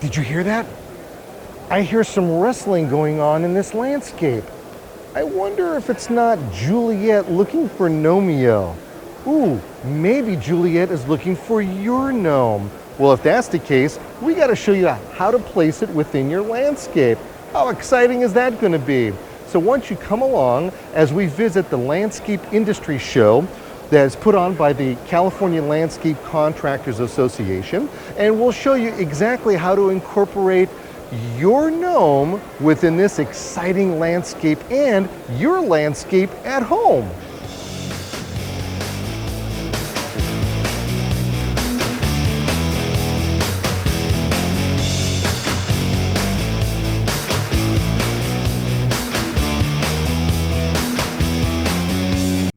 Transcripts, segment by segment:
Did you hear that? I hear some wrestling going on in this landscape. I wonder if it's not Juliet looking for Gnomeo. Ooh, maybe Juliet is looking for your gnome. Well, if that's the case, we got to show you how to place it within your landscape. How exciting is that going to be? So once you come along as we visit the Landscape Industry Show that is put on by the California Landscape Contractors Association, and we'll show you exactly how to incorporate your gnome within this exciting landscape and your landscape at home.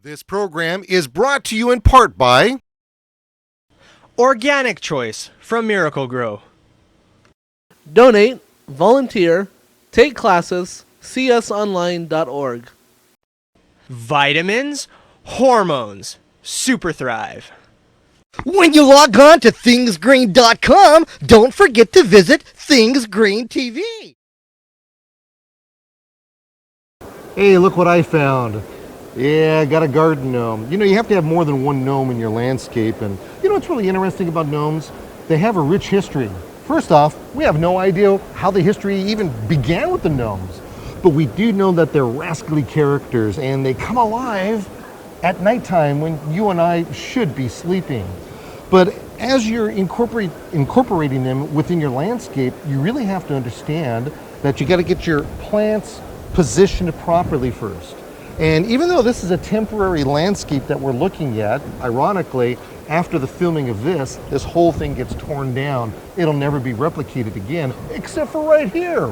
This program is brought to you in part by Organic Choice from Miracle-Gro. Donate, volunteer, take classes, csonline.org. Vitamins, hormones, Super Thrive. When you log on to thingsgreen.com, don't forget to visit Things Green TV. Hey, look what I found. Yeah, I got a garden gnome. You know, you have to have more than one gnome in your landscape. And you know what's really interesting about gnomes? They have a rich history. First off, we have no idea how the history even began with the gnomes. But we do know that they're rascally characters and they come alive at nighttime when you and I should be sleeping. But as you're incorporating them within your landscape, you really have to understand that you got to get your plants positioned properly first. And even though this is a temporary landscape that we're looking at, ironically, after the filming of this whole thing gets torn down. It'll never be replicated again, except for right here.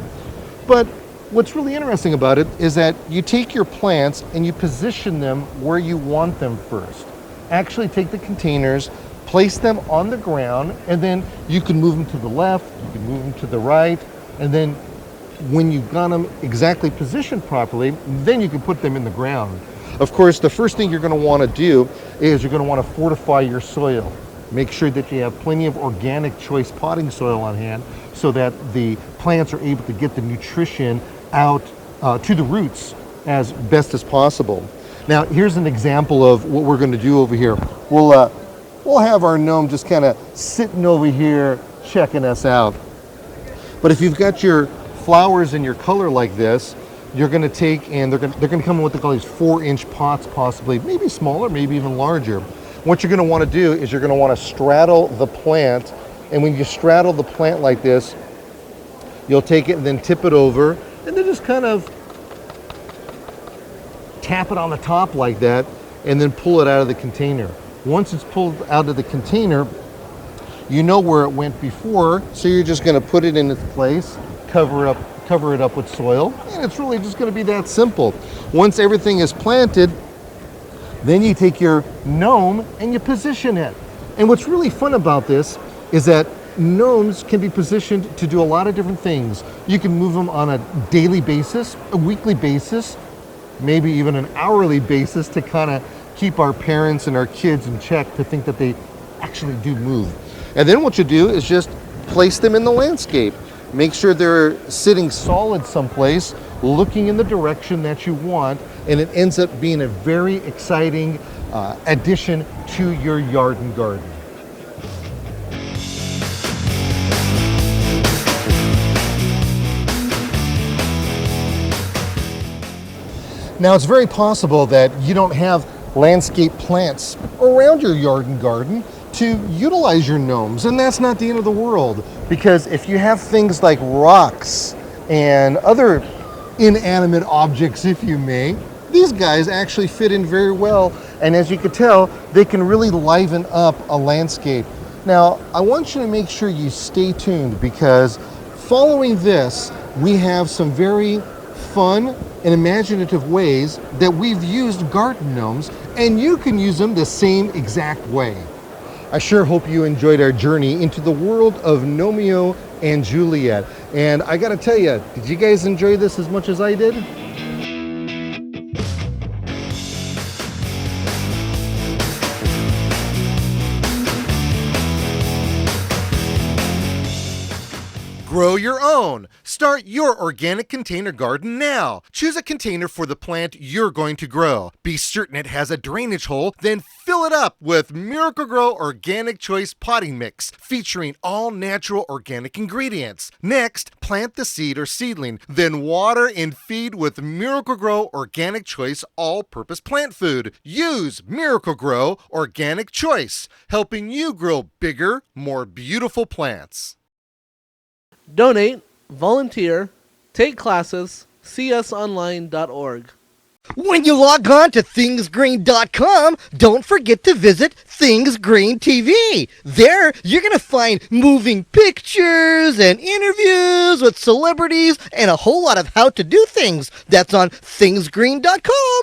But what's really interesting about it is that you take your plants and you position them where you want them first. Actually take the containers, place them on the ground, and then you can move them to the left, you can move them to the right, and then when you've got them exactly positioned properly, then you can put them in the ground. Of course, the first thing you're going to want to do is you're going to want to fortify your soil. Make sure that you have plenty of organic choice potting soil on hand so that the plants are able to get the nutrition out to the roots as best as possible. Now, here's an example of what we're going to do over here. We'll have our gnome just kind of sitting over here checking us out. But if you've got your flowers in your color like this, you're going to take and they're going to come in what they call these 4-inch pots, possibly, maybe smaller, maybe even larger. What you're going to want to do is you're going to want to straddle the plant, and when you straddle the plant like this, you'll take it and then tip it over, and then just kind of tap it on the top like that, and then pull it out of the container. Once it's pulled out of the container, you know where it went before, so you're just going to put it in its place, cover it up with soil, and it's really just going to be that simple. Once everything is planted, then you take your gnome and you position it. And what's really fun about this is that gnomes can be positioned to do a lot of different things. You can move them on a daily basis, a weekly basis, maybe even an hourly basis to kind of keep our parents and our kids in check to think that they actually do move. And then what you do is just place them in the landscape. Make sure they're sitting solid someplace, looking in the direction that you want, and it ends up being a very exciting addition to your yard and garden. Now, it's very possible that you don't have landscape plants around your yard and garden to utilize your gnomes, and that's not the end of the world, because if you have things like rocks and other inanimate objects, if you may, these guys actually fit in very well, and as you can tell, they can really liven up a landscape. Now, I want you to make sure you stay tuned, because following this, we have some very fun and imaginative ways that we've used garden gnomes, and you can use them the same exact way. I sure hope you enjoyed our journey into the world of Gnomeo and Juliet. And I gotta tell you, did you guys enjoy this as much as I did? Grow your own. Start your organic container garden now. Choose a container for the plant you're going to grow. Be certain it has a drainage hole, then fill it up with Miracle-Gro Organic Choice Potting Mix, featuring all natural organic ingredients. Next, plant the seed or seedling, then water and feed with Miracle-Gro Organic Choice All-Purpose Plant Food. Use Miracle-Gro Organic Choice, helping you grow bigger, more beautiful plants. Donate, volunteer, take classes, csonline.org. When you log on to thingsgreen.com, don't forget to visit Things Green TV. There, you're going to find moving pictures and interviews with celebrities and a whole lot of how to do things. That's on thingsgreen.com.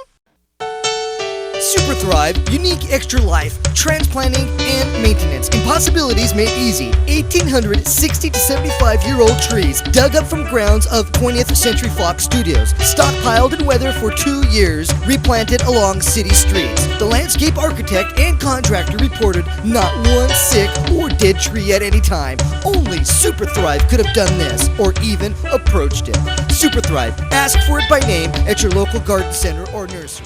Super Thrive, unique extra life, transplanting, and maintenance. Impossibilities made easy. 1,800 60 to 75-year-old trees dug up from grounds of 20th Century Fox Studios, stockpiled in weather for 2 years, replanted along city streets. The landscape architect and contractor reported not one sick or dead tree at any time. Only Super Thrive could have done this, or even approached it. Super Thrive. Ask for it by name at your local garden center or nursery.